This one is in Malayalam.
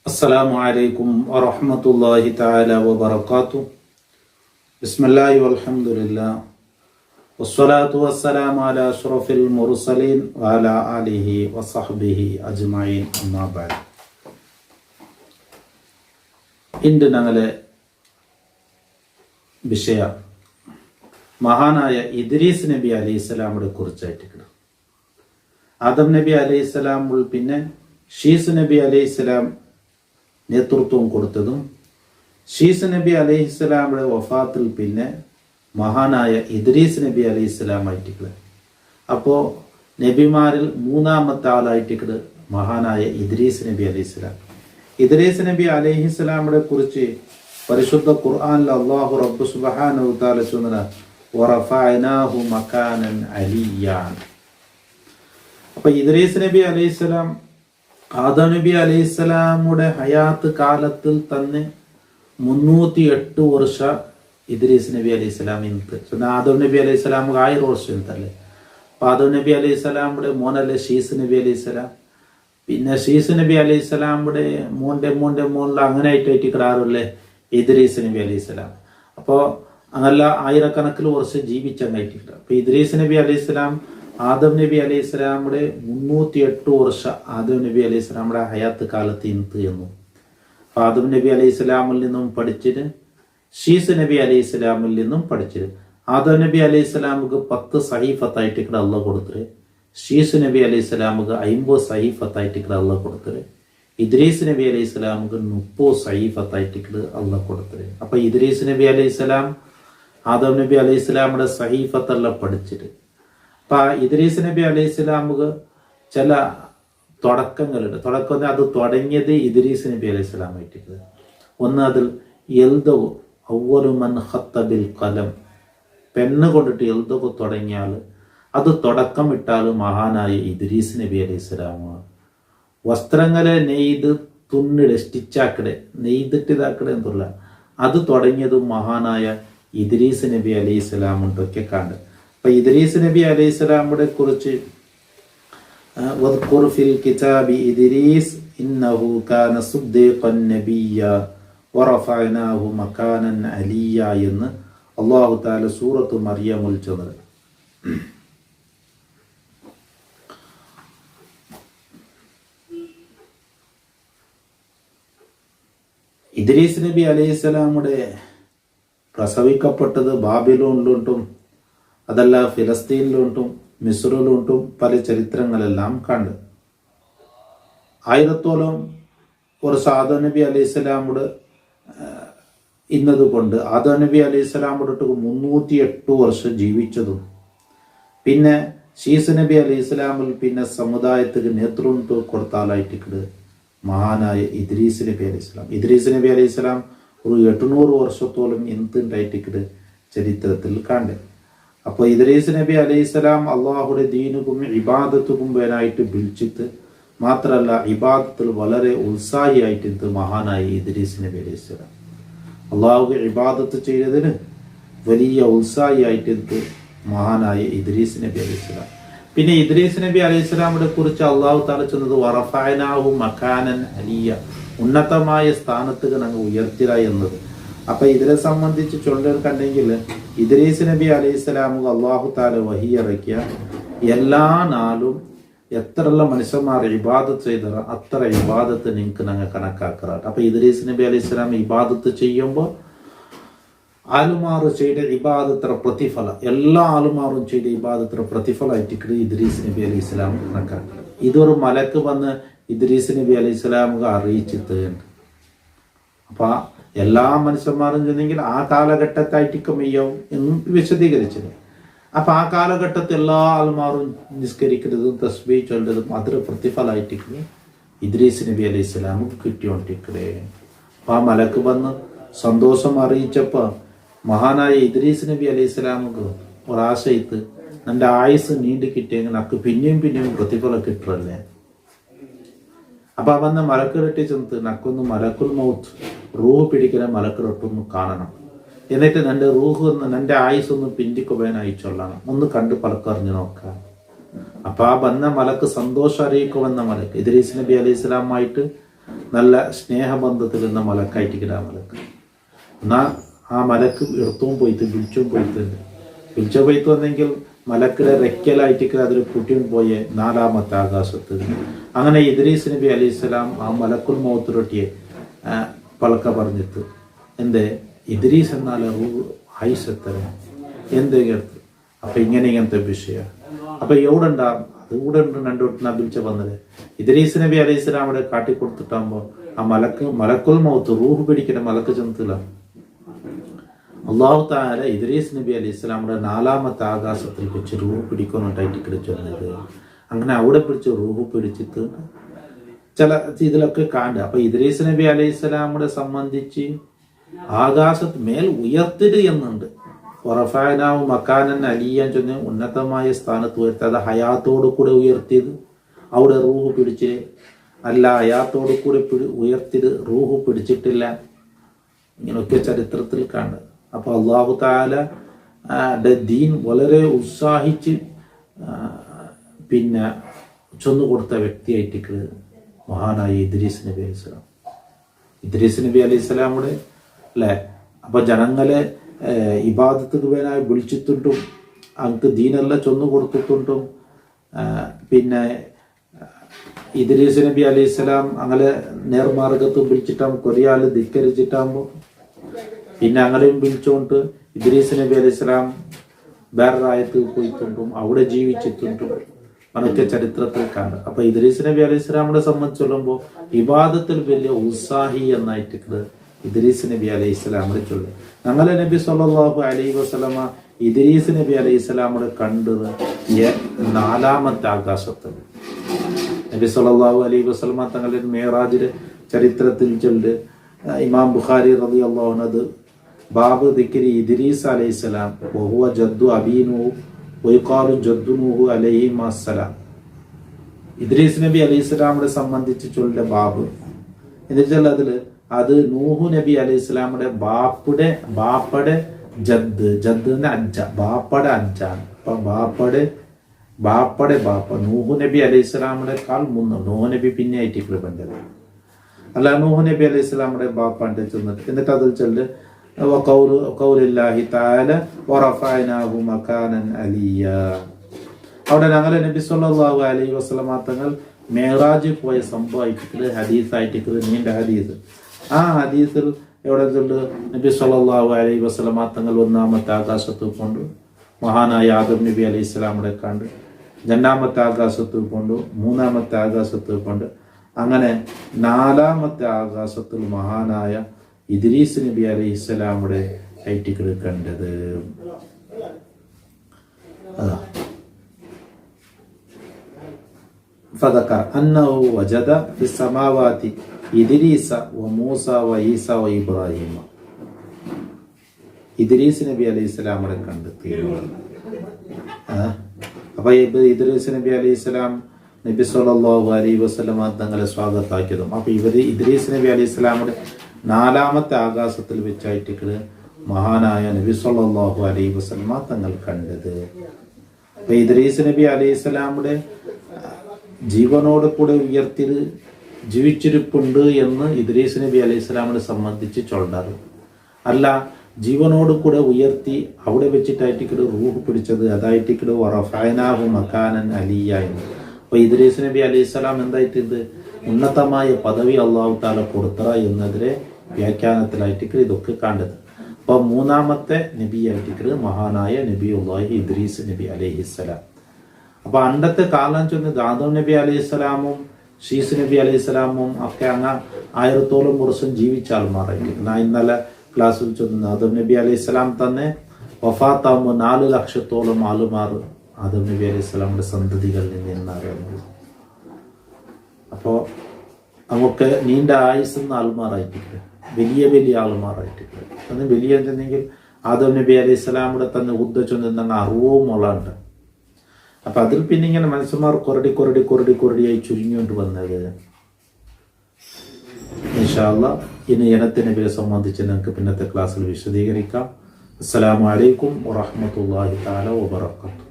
അസ്സലാമു അലൈക്കും വറഹ്മത്തുള്ളാഹി തആല വബറകാതുഹു. ബിസ്മില്ലാഹി വൽഹംദുലില്ലാഹ് വസ്സലാത്തു വസ്സലാമു അലാ അഷ്റഫിൽ മുർസലീൻ വഅലാ ആലിഹി വസഹ്ബിഹി അജ്മഈൻ. അമ്മാ ബഅദ്. ഇന്ന് ഞങ്ങളെ വിഷയ മഹാനായ ഇദ്രീസ് നബി അലൈഹിസ്സലാമിനെ കുറിച്ചായിട്ട്. ആദം നബി അലൈഹിസ്സലാം പിന്നെ ഷീസ് നബി അലൈഹിസ്സലാം നേതൃത്വം കൊടുത്തതും ഷീസ് നബി അലൈഹിസ്സലാമിന്റെ വഫാത്തിൽ പിന്നെ മഹാനായ ഇദ്രീസ് നബി അലൈഹിസ്സലാമായിട്ട്. അപ്പോൾ നബിമാരിൽ മൂന്നാമത്തെ ആളായിട്ട് മഹാനായ ഇദ്രീസ് നബി അലൈഹിസ്സലാം. ഇദ്രീസ് നബി അലൈഹിസ്സലാമിനെ കുറിച്ച് പരിശുദ്ധ ഖുർആനിൽ അല്ലാഹു റബ്ബ് സുബ്ഹാനഹു തആല ചൊല്ലുന്ന വറഫഅനാഹു മകാനൻ അലിയ്യാൻ. അപ്പോൾ ഇദ്രീസ് നബി അലൈഹിസ്സലാം ആദം നബി അലൈഹിസ്സലാമുടെ ഹയാത്ത് കാലത്തിൽ തന്നെ 308 വർഷ ഇദ്രീസ് നബി അലൈഹിസ്സലാം ഇന്ന്. ആദം നബി അലൈഹിസ്സലാമുക്ക് 1000 വർഷം ഇന്നല്ലേ. അപ്പൊ ആദം നബി അലൈഹിസ്സലാമുടെ മോനല്ലേ ഷീസ് നബി അലൈഹിസ്സലാം. പിന്നെ ഷീസ് നബി അലൈഹിസ്സലാമുടെ മോന്റെ മോനിൽ അങ്ങനെ ആയിട്ട് കിടാറില്ലേ ഇദ്രീസ് നബി അലൈഹിസ്സലാം. അപ്പോൾ അങ്ങനല്ല ആയിരക്കണക്കിൽ വർഷം ജീവിച്ചങ്ങായിട്ടില്ല. അപ്പൊ ഇദ്രീസ് നബി അലൈഹിസ്സലാം ആദം നബി അലൈഹി സ്വലാമുടെ 308 വർഷ ആദം നബി അലൈഹി സ്വലാമുടെ ഹയാത്ത് കാലത്ത് ഇന്ന് എന്നു. ആദം നബി അലൈഹി സ്വലാമിൽ നിന്നും പഠിച്ചിട്ട് ഷീസ് നബി അലൈഹി സ്വലാമിൽ നിന്നും പഠിച്ചിട്ട് ആദം നബി അലൈഹി സ്വലാമുക്ക് 10 സഹീഫത്തായിട്ട് അള്ളാഹ് കൊടുത്തിട്ട് ഷീസ് നബി അലൈഹി സ്വലാമുക്ക് 50 സഹീഫത്തായിട്ട് അള്ളാഹ് കൊടുത്തിട്ട് ഇദ്രീസ് നബി അലൈഹി സ്വലാമുക്ക് 30 സഹീഫത്തായിട്ട് അള്ളാഹ് കൊടുത്തിട്ട്. അപ്പൊ ഇദ്രീസ് നബി അലൈഹി സ്വലാം ആദം നബി അലൈഹി സ്വലാമുടെ സഹീഫത്തെല്ലാം പഠിച്ചിട്ട് അപ്പൊ ഇദ്രീസ് നബി അലൈഹി സ്വലാമുക്ക് ചില തുടക്കങ്ങളുണ്ട്. തുടക്കം അത് തുടങ്ങിയത് ഇദ്രീസ് നബി അലൈഹി സ്വലാമായിട്ട്. ഒന്ന് അതിൽ എൽദവ് അവ്വലു മൻ ഖത്ത ബിൽ ഖലം, പെണ്ണ് കൊണ്ടിട്ട് എൽദവ് തുടങ്ങിയാൽ അത് തുടക്കം ഇട്ടാൽ മഹാനായ ഇദ്രീസ് നബി അലൈഹി സ്വലാമാണ്. വസ്ത്രങ്ങളെ നെയ്ത് തുന്നിടെ സ്റ്റിച്ചാക്കടെ നെയ്തിട്ട് ഇതാക്കടെ എന്നുള്ള അത് തുടങ്ങിയതും മഹാനായ ഇദ്രീസ് നബി അലൈഹി സ്വലാമുണ്ടൊക്കെ കണ്ട്. അപ്പൊ ഇദ്രീസ് നബി അലൈഹി സ്വലാമിനെ കുറിച്ച് വദ്കുർ ഫിൽ കിതാബി ഇദ്രീസ് ഇന്നഹു കാന സുദ്ദീഖൻ നബിയ്യ വറഫഅനാഹു മകാനൻ അലിയ്യ എന്ന് അല്ലാഹു തആല സൂറത്തു മറിയമിൽ ചൊല്ലുന്നു. ഇദ്രീസ് നബി അലൈഹി സ്വലാമുടെ പ്രസവിക്കപ്പെട്ടത് ബാബിലോണിലുണ്ടും അതല്ല ഫിലസ്തീനിലുണ്ടും മിസ്റിലുണ്ടും പല ചരിത്രങ്ങളെല്ലാം കണ്ട്. 1000 വർഷ ആദം നബി അലൈഹി സ്വലാമുടെ ഇന്നതുകൊണ്ട് ആദം നബി അലൈഹി സ്വലാമുടെ 308 വർഷം ജീവിച്ചതും പിന്നെ ഷീസ് നബി അലൈഹി സ്വലാമിൽ പിന്നെ സമുദായത്തിന് നേതൃത്വം കൊടുത്താലായിട്ട് മഹാനായ ഇദ്രീസ് നബി അലൈഹി സ്വലാം. ഇദ്രീസ് നബി അലൈഹി സ്വലാം ഒരു 800 വർഷത്തോളം എന്തുണ്ടായിട്ട് ചരിത്രത്തിൽ കണ്ട്. അപ്പോൾ ഇദ്രീസ് നബി അലൈഹി സ്വലാം അള്ളാഹുടെ ദീനുക്കും ഇബാദത്തുക്കും വേനായിട്ട് വിളിച്ചിട്ട് മാത്രമല്ല ഇബാദത്തിൽ വളരെ ഉത്സാഹിയായിട്ട് മഹാനായ ഇദ്രീസ് നബി അലൈഹി സ്വലാം അള്ളാഹുക്ക് ഇബാദത്ത് ചെയ്തതിന് വലിയ ഉത്സാഹിയായിട്ട് മഹാനായ ഇദ്രീസ് നബി അലൈഹി സ്വലാം. പിന്നെ ഇദ്രീസ് നബി അലൈഹി സ്വലാമിനെ കുറിച്ച് അള്ളാഹു തആല ചെന്നത് വറഫഅനാഹു മകാനൻ അലിയ്യ, ഉന്നതമായ സ്ഥാനത്ത് ഞങ്ങൾ ഉയർത്തില്ല എന്നത്. അപ്പൊ ഇതിനെ സംബന്ധിച്ച് ചൊല്ലുകണ്ടെങ്കിൽ ഇദ്രീസ് നബി അലൈഹി സ്വലാമു അള്ളാഹു തആല വഹി ഇറക്കിയ എല്ലാ നാളും എത്രയുള്ള മനുഷ്യന്മാർ ഇബാദത്ത് ചെയ്തോ അത്ര ഇബാദത്ത് നിങ്ങൾക്ക് ഞങ്ങൾ കണക്കാക്കാറ്. അപ്പൊ ഇദ്രീസ് നബി അലൈഹി സ്വലാം ഇബാദത്ത് ചെയ്യുമ്പോൾ ആലുമാറ് ചെയ്ത ഇബാദത്ര പ്രതിഫല എല്ലാ ആലുമാറും ചെയ്ത ഇബാദത്ര പ്രതിഫലമായിട്ട് ഇദ്രീസ് നബി അലൈഹി സ്വലാം കണക്കാക്കുക. ഇതൊരു മലക്ക് വന്ന് ഇദ്രീസ് നബി അലൈഹി സ്വലാമുക അറിയിച്ചിട്ട് അപ്പൊ എല്ലാ മനുഷ്യന്മാരും ചെന്നെങ്കിൽ ആ കാലഘട്ടത്തായിട്ട് മെയ്യാവും എന്നും വിശദീകരിച്ചത്. അപ്പൊ ആ കാലഘട്ടത്തിൽ എല്ലാ ആൾമാരും നിസ്കരിക്കുന്നതും തസ്ബീഹ് ചൊല്ലതും അതൊരു പ്രതിഫലമായിട്ട് ഇദ്രീസ് നബി അലൈഹി സ്വലാമുക്ക് കിട്ടിയോണ്ടിരിക്കണേ. അപ്പൊ ആ മലക്ക് വന്ന് സന്തോഷം അറിയിച്ചപ്പോ മഹാനായ ഇദ്രീസ് നബി അലൈഹി സ്വലാമുക്ക് ഒരാശയത്ത് എൻ്റെ ആയുസ് നീണ്ടു കിട്ടിയെങ്കിൽ നമുക്ക് പിന്നെയും പ്രതിഫലം കിട്ടുമല്ലേ. അപ്പൊ വന്ന് മലക്കിരട്ടി ചെന്ന് നക്കൊന്ന് മലക്കുൽ മൗത്ത് റൂഹ് പിടിക്കുന്ന മലക്കിരട്ടൊന്ന് കാണണം. എന്നിട്ട് എൻ്റെ റൂഹ് എൻ്റെ ആയുസ് ഒന്ന് പിന്തിക്കുവാനായി ചൊല്ലണം. ഒന്ന് കണ്ട് പലക്കറിഞ്ഞു നോക്കാം. അപ്പൊ ആ വന്ന മലക്ക് സന്തോഷം അറിയിക്കുമെന്ന മലക്ക് ഇദ്രീസ് നബി അലൈഹി സ്വലാമായിട്ട് നല്ല സ്നേഹബന്ധത്തിൽ നിന്ന മലക്കായിട്ടിരിക്കുന്ന ആ മലക്ക്. എന്നാൽ ആ മലക്ക് എടുത്തും പോയിട്ട് വിളിച്ചും പോയിട്ടുണ്ട്. വിളിച്ചോ പോയിട്ട് വന്നെങ്കിൽ മലക്കിടെ റെക്കലായിട്ടിരിക്കുന്ന അതിൽ കുട്ടിയും പോയെ 4ാമത്തെ ആകാശത്ത്. അങ്ങനെ ഇദ്രീസ് നബി അലൈഹി സ്വലാം ആ മലക്കുൽ മൗത്തുരൊട്ടിയെ പളക്ക പറഞ്ഞിട്ട് എന്തേ ഇദ്രീസ് എന്നാൽ ആയിഷത്തര എന്തേ കേട്ടു. അപ്പൊ ഇങ്ങനത്തെ വിഷയം. അപ്പൊ എവിടെ ഉണ്ടാകും? അത് കൂടെ ഉണ്ട്. രണ്ടോട്ടിനാ വിളിച്ച വന്നത് ഇദ്രീസ് നബി അലൈഹി സ്വലാമിടെ കാട്ടിക്കൊടുത്തിട്ടാകുമ്പോ ആ മലക്കുൽ മൗത്ത് റൂഹ് പിടിക്കുന്ന മലക്ക് ചെന്നില്ല. അള്ളാഹു താല ഇദ്രീസ് നബി അലൈഹി സ്വലാമിയുടെ 4ാമത്തെ ആകാശത്തിൽ വെച്ച് റൂഹ് പിടിക്കാനായിട്ട് പിടിച്ചു വന്നത്. അങ്ങനെ അവിടെ പിടിച്ച് റൂഹ് പിടിച്ചിട്ട് ചില ഇതിലൊക്കെ കാണുക. അപ്പൊ ഇദ്രീസ് നബി അലൈഹി സ്വലാമിനെ സംബന്ധിച്ച് ആകാശത്ത് മേൽ ഉയർത്തിട് എന്നുണ്ട്. റഫഅനാഹു മക്കാനൻ അലിയ്യൻ ചൊന്ന് ഉന്നതമായ സ്ഥാനത്ത് ഉയർത്തി. അത് ഹയാത്തോടു കൂടെ ഉയർത്തിയത്, അവിടെ റൂഹ് പിടിച്ച് അല്ല, ഹയാത്തോടു കൂടെ ഉയർത്തിയത് റൂഹ് പിടിച്ചിട്ടില്ല. ഇങ്ങനെയൊക്കെ ചരിത്രത്തിൽ കാണുക. അപ്പൊ അള്ളാഹു തആല ദീൻ വളരെ ഉത്സാഹിച്ച് പിന്നെ ചൊന്നുകൊടുത്ത വ്യക്തിയായിട്ട് മഹാനായ ഇദ്രീസ് നബി അലൈഹി സ്വലാം. ഇദ്രീസ് നബി അലൈഹി സ്വലാമുടെ അല്ലെ. അപ്പൊ ജനങ്ങളെ ഇബാദത്തുക്ക് വേനായി വിളിച്ചിട്ടുണ്ടും അങ്ങക്ക് ദീനെല്ലാം ചൊന്നു കൊടുത്തിട്ടുണ്ടും പിന്നെ ഇദ്രീസ് നബി അലൈഹി സ്വലാം അങ്ങനെ നേർമാർഗത്ത് വിളിച്ചിട്ടാകുമ്പോൾ കുറേ ആള് ധിക്കരിച്ചിട്ടാകുമ്പോൾ പിന്നെ അങ്ങനെയും വിളിച്ചുകൊണ്ട് ഇദ്രീസ് നബി അലൈഹി സ്വലാം വേറൊരായത്ത് പോയിട്ടുണ്ടും അവിടെ ജീവിച്ചിട്ടുണ്ടും അതൊക്കെ ചരിത്രത്തിൽ കാണും. അപ്പൊ ഇദ്രീസ് നബി അലൈഹി സ്വലാമിനെ സംബന്ധിച്ചുള്ളപ്പോൾ ഇബാദത്തിൽ വലിയ ഉത്സാഹി എന്നായിട്ട് ഇദ്രീസ് നബി അലൈഹി സ്വലാമിനെ ചൊല്ലും. ഞങ്ങളെ നബി സല്ലല്ലാഹു അലൈഹി വസല്ലമ ഇദ്രീസ് നബി അലൈഹി സ്വലാമിനെ കണ്ടത് 4ാമത്തെ ആകാശത്തിൽ. നബി സല്ലല്ലാഹു അലൈഹി വസല്ലമ തങ്ങളുടെ മേറാജിലെ ചരിത്രത്തിൽ ചൊല്ല് ഇമാം ബുഖാരി റളിയല്ലാഹു അൻഹു ബാബ് ദിക്രി ഇദ്രീസ് അലൈഹി സ്വലാം വഹുവ ജദ്ദു അബീനു വയുഖാലു ജദ്ദു നൂഹു അലൈഹി അസ്സലാം. ഇദ്രീസ് നബി അലൈഹി സ്വലാമിനെ സംബന്ധിച്ച് ചൊല്ലിയ ബാബ് എന്നുവെച്ചാൽ അത് നൂഹു നബി അലൈഹി സ്വലാമിന്റെ ബാപ്പയുടെ ജദ്ദ് അജ്ജ, ബാപ്പയുടെ അജ്ജാണ്. അപ്പൊ ബാപ്പയുടെ ബാപ്പ നൂഹു നബി അലൈഹി സ്വലാമിന്റെ കാൽ മുന്ന്. നൂഹു നബി പിന്നെ ആയിട്ട് ബന്ധം അല്ല. നൂഹു നബി അലൈഹി സ്വലാമിന്റെ ബാപ്പാന്റെ ചെന്നിട്ട് എന്നിട്ട് അതിൽ ചൊല്ല് ഖൗലുല്ലാഹി തആല വറഫഅനാഹു മകാനൻ അലിയ. അവിടെ ഞങ്ങളെ നബി സല്ലല്ലാഹു അലൈഹി വസല്ലമ തങ്ങൾ മേറാജ് പോയ സംഭവമായിട്ട് ഹദീസായിട്ട് നീണ്ട ഹദീസ്. ആ ഹദീസിൽ എവിടെ ചൊല്ല് നബി സല്ലല്ലാഹു അലൈഹി വസല്ലമ തങ്ങൾ 1ാമത്തെ ആകാശത്ത് കൊണ്ട് മഹാനായ ആദം നബി അലൈഹി സ്വലാമിനെ കണ്ട്, 2ാമത്തെ ആകാശത്ത് കൊണ്ട്, 3ാമത്തെ ആകാശത്ത് കൊണ്ട്, അങ്ങനെ 4ാമത്തെ ആകാശത്തിൽ മഹാനായ ഇദ്രീസ് നബി അലൈഹി സ്വലാമിയുടെ ഹൈറ്റികൾ കണ്ടത്. ഫദക്കർ അന്നഹു വജദ ഫിസ് സമാവാതി ഇദ്രീസ വമൂസ വഈസ വഇബ്രാഹിം. ഇദ്രീസ് നബി അലൈഹി സ്വലാമിനെ കണ്ടെത്തി. അപ്പൊ ഇദ്രീസ് നബി അലൈഹി സ്വലാം നബി സല്ലല്ലാഹു അലൈഹി വസല്ലമ തങ്ങളെ സ്വാഗതാക്കിയതും അപ്പൊ ഇദ്രീസ് നബി അലൈഹി സ്വലാമിന്റെ 4ാമത്തെ ആകാശത്തിൽ വെച്ചായിട്ട് മഹാനായ നബി സല്ലല്ലാഹു അലൈഹി വസല്ലമ തങ്ങൾ കണ്ടത്. അപ്പൊ ഇദ്രീസ് നബി അലൈഹി സ്വലാമിന്റെ ജീവനോട് കൂടെ ഉയർത്തി ജീവിച്ചിരിപ്പുണ്ട് എന്ന് ഇദ്രീസ് നബി അലൈഹി സ്വലാമിനെ സംബന്ധിച്ച് ചൊല്ലാറ്. അല്ല, ജീവനോട് കൂടെ ഉയർത്തി അവിടെ വെച്ചിട്ടായിട്ട് റൂഹ് പിടിച്ചത് അതായിട്ട് വറഫഅനാഹു മകാനൻ അലിയ എന്ന്. അപ്പൊ ഇദ്രീസ് നബി അലൈഹി സ്വലാം എന്തായിട്ട് ഉന്നതമായ പദവി അള്ളാഹു താല കൊടുത്തറ എന്നതിലെ വ്യാഖ്യാനത്തിലായിട്ട് ഇതൊക്കെ കണ്ടത്. അപ്പൊ 3ാമത്തെ നബിയായിട്ട് മഹാനായ നബിയുല്ലാഹി ഇദ്രീസ് നബി അലൈഹിസ്സലാം. അപ്പൊ അണ്ടത്തെ കാലം ചെന്ന് ആദം നബി അലൈഹി സ്വലാമും ഷീസ് നബി അലൈഹി സ്വലാമും ഒക്കെ അങ്ങ് 1000-ഓളം വർഷം ജീവിച്ച ആൾമാരായിട്ട്. ഞാൻ ഇന്നലെ ക്ലാസ്സിൽ ചെന്ന് ആദം നബി അലൈഹി സ്വലാം തന്നെ വഫാത്താകുമ്പോൾ 4 ലക്ഷത്തോളം ആളുമാർ ആദം നബി അലൈഹി സ്വലാമിന്റെ സന്തതികളിൽ നിന്നറിയുന്നത്. അപ്പോ നമുക്ക് നീണ്ട ആയുസ്സുന്ന ആൾമാരായിട്ടില്ല, വലിയ ആൾമാരായിട്ടില്ല. അന്ന് വലിയ എന്തെങ്കിൽ ആദം നബി അലൈഹി സ്വലാമിയുടെ തന്നെ ഉദ്ദേശം 60 മുളണ്ട്. അപ്പൊ അതിൽ പിന്നെ ഇങ്ങനെ മനുഷ്യന്മാർ കൊരടിയായി ചുരുങ്ങിക്കൊണ്ട് വന്നത്. ഇൻഷാ അല്ലാഹ് ഇനി ഇനത്തെ നബിയെ സംബന്ധിച്ച് നമുക്ക് പിന്നത്തെ ക്ലാസ്സിൽ വിശദീകരിക്കാം. അസ്സലാമു അലൈക്കും വറഹ്മത്തുള്ളാഹി തആല വബറകാതുഹു.